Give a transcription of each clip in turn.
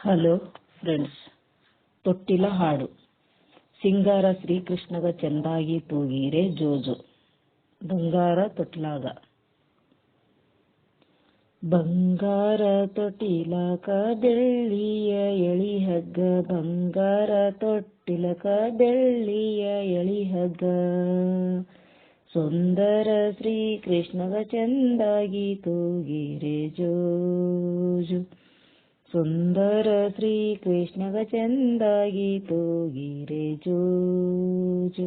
Hello friends, ತೊಟ್ಟಿಲ ಹಾಡು. ಸಿಂಗಾರ ಶ್ರೀಕೃಷ್ಣಗ ಚೆಂದಾಗಿ ತೂಗೀರೆ ಜೋಜು, ಬಂಗಾರ ತೊಟ್ಲಾಗ. ಬಂಗಾರ ತೊಟ್ಟಿಲಕ ಬೆಳ್ಳಿಯ ಎಳಿಹಗ್ಗ, ಬಂಗಾರ ತೊಟ್ಟಿಲಕ ಬೆಳ್ಳಿಯ ಎಳಿಹಗ್ಗ. ಸುಂದರ ಶ್ರೀಕೃಷ್ಣಗ ಚೆಂದಾಗಿ ತೂಗೀರೆ ಜೋಜು, ಸುಂದರ ಶ್ರೀಕೃಷ್ಣಗ ಚೆಂದಾಗಿ ತೂಗೀರೆ ಜೋಜು.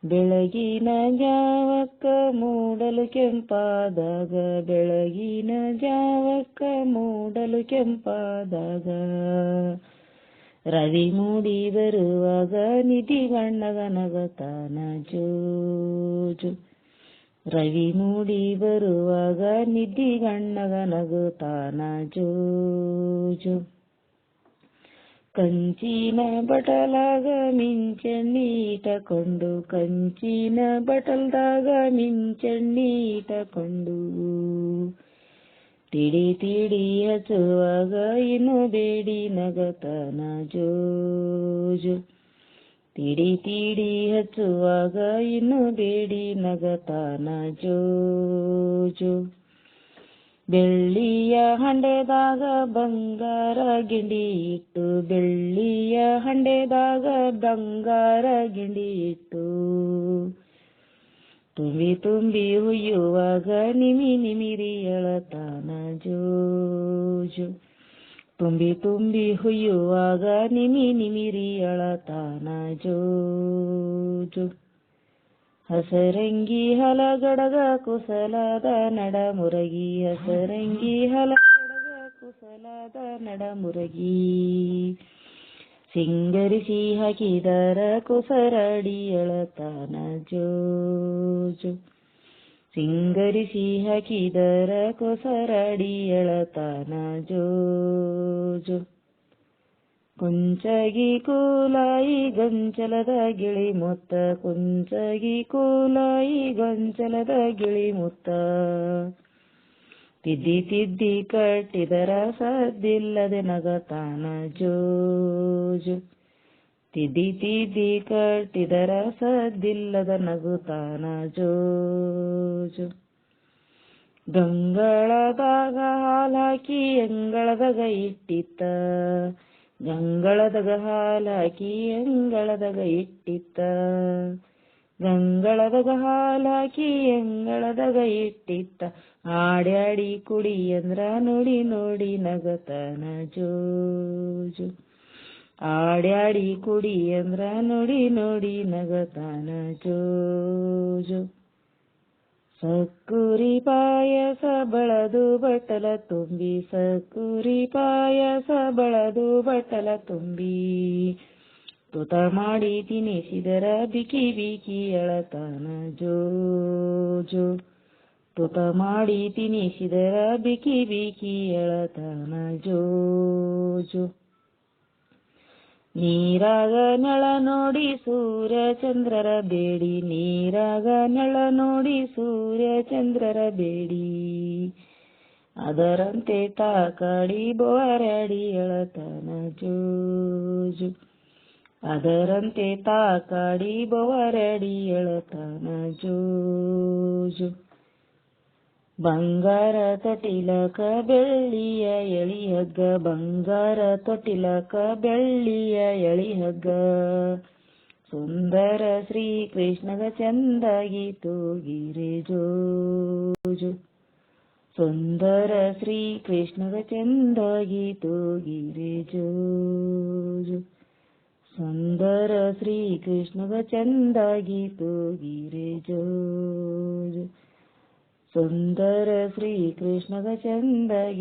ಬೆಳಗಿನ ಜಾವಕ್ಕ ಮೂಡಲು ಕೆಂಪಾದಾಗ, ಬೆಳಗಿನ ಜಾವಕ್ಕ ಮೂಡಲು ಕೆಂಪಾದಾಗ. ರವಿ ಮೂಡಿ ಬರುವಾಗ ನಿಧಿಗಣ್ಣಗ ನಗತಾನ ಜೋಜು, ರವಿ ಮೂಡಿ ಬರುವಾಗ ನಿಧಿಗಣ್ಣಗ ನಗುತ್ತಾನ ಜೋಜು. ಕಂಚಿನ ಬಟಲಾಗ ಮಿಂಚಣ್ಣಿ ಇಟ್ಟಕೊಂಡು, ಕಂಚಿನ ಬಟಲ್ದಾಗ ಮಿಂಚಣ್ಣಿ ಇಟ್ಟಕೊಂಡು. ತಿಡಿ ತಿಡಿ ಹಚ್ಚುವಾಗ ಇನ್ನು ಬೇಡಿ ನಗತಾನ ಜೋಜು, ತಿಡಿ ತಿಡಿ ಹಚ್ಚುವಾಗ ಇನ್ನು ಬೇಡಿ ನಗತಾನ ಜೋಜು. ಬೆಳ್ಳಿಯ ಹಂಡೆದಾಗ ಬಂಗಾರ ಗಿಂಡಿ ಇಟ್ಟು, ಬೆಳ್ಳಿಯ ಹಂಡೆದಾಗ ಬಂಗಾರ ಗಿಂಡಿ ಇಟ್ಟು. ತುಂಬಿ ತುಂಬಿ ಹುಯ್ಯುವಾಗ ನಿಮಿ ನಿಮಿರಿ ಎಳತಾನ ಜೋಜು, ತುಂಬಿ ತುಂಬಿ ಹುಯ್ಯುವಾಗ ನಿಮಿ ನಿಮಿರಿ ಎಳತಾನ ಜೋಜು. ಹಸರಂಗಿ ಹಲಗಡಗ ಕುಸಲಾದ ನಡಮುರಗಿ, ಹಸರಂಗಿ ಹಲಗಡಗ ಕುಸಲಾದ ನಡಮುರಗಿ. ಸಿಂಗರಿಸಿ ಹಾಕಿದರ ಕುಸರಡಿ ಎಳತಾನ ಜೋಜು, ಸಿಂಗರಿಸಿ ಹಾಕಿದರ ಕುಸರಡಿ ಎಳತಾನ ಜೋಜು. ಕುಂಚಗಿ ಕೂಲಾಯಿ ಗೊಂಚಲದ ಗಿಳಿ ಮುತ್ತ, ಕುಂಚಗಿ ಕೂಲಾಯಿ ಗೊಂಚಲದ ಗಿಳಿ ಮುತ್ತ. ತಿದ್ದಿ ತಿದ್ದಿ ಕಟ್ಟಿದರ ಸದ್ದಿಲ್ಲದೆ ನಗತಾನ ಜೋಜು, ತಿದ್ದಿ ತಿದ್ದಿ ಕಟ್ಟಿದರ ಸದ್ದಿಲ್ಲದ ನಗುತ್ತಾನ ಜೋಜು. ಗಂಗಳದಾಗ ಹಾಲಾಕಿ ಅಂಗಳದಾಗ ಇಟ್ಟಿತ್ತ, ಗಂಗಳದಾಗ ಹಾಲಾಕಿ ಅಂಗಳದಾಗ ಇಟ್ಟಿತ್ತ. ಗಂಗಳದಾಗ ಹಾಲಾಕಿ ಅಂಗಳದಾಗ ಇಟ್ಟಿತ್ತ. ಆಡ್ಯಾಡಿ ಕುಡಿ ಅಂದ್ರ ನೋಡಿ ನೋಡಿ ನಗತಾನ ಜೋಜು, ಆಡ್ಯಾಡಿ ಕುಡಿ ಅಂದ್ರ ನೋಡಿ ನೋಡಿ ನಗತಾನ ಜೋಜು. ಸಕ್ಕುರಿ ಪಾಯಸ ಬಳದು ಬಟ್ಟಲ ತುಂಬಿ, ಸಕ್ಕುರಿ ಪಾಯಸ ಬಳದು ಬಟ್ಟಲ ತುಂಬಿ. ತುತ ಮಾಡಿ ತಿನಿಸಿದರ ಬಿಕಿ ಬಿಕಿ ಎಳತಾನ ಜೋಜು, ತುತ ಮಾಡಿ ತಿನಿಸಿದರ ಬಿಕಿ ಬಿಕಿ ಎಳತಾನ ಜೋಜು. ನೀರಾಗ ನೆಳ ನೋಡಿ ಸೂರ್ಯ ಚಂದ್ರರ ಬೇಡಿ, ನೀರಾಗ ನೆಳ ನೋಡಿ ಸೂರ್ಯ ಚಂದ್ರರ ಬೇಡಿ. ಅದರಂತೆ ತಾಕಾಡಿ ಬೋರ್ಯಾಡಿ ಎಳತಾನ ಜೋಜು, ಅದರಂತೆ ತಾಕಾಡಿ ಬೋರ್ಯಾಡಿ ಎಳತಾನ ಜೋಜು. ಬಂಗಾರ ತೊಟ್ಟಿಲಕ ಬೆಳ್ಳಿಯ ಎಳಿಹಗ್ಗ, ಬಂಗಾರ ತೊಟ್ಟಿಲಕ ಬೆಳ್ಳಿಯ ಎಳಿಹಗ್ಗ. ಸುಂದರ ಶ್ರೀಕೃಷ್ಣಗ ಚೆಂದಾಗಿ ತೂಗೀರೆ ಜೋಜು, ಸುಂದರ ಶ್ರೀಕೃಷ್ಣಗ ಚೆಂದಾಗಿ ತೂಗೀರೆ ಜೋಜು, ಸುಂದರ ಶ್ರೀಕೃಷ್ಣಗ ಚೆಂದಾಗಿ ತೂಗೀರೆ ಜೋಜು, ಸುಂದರ ಶ್ರೀಕೃಷ್ಣಗ ಚೆಂದಾಗಿ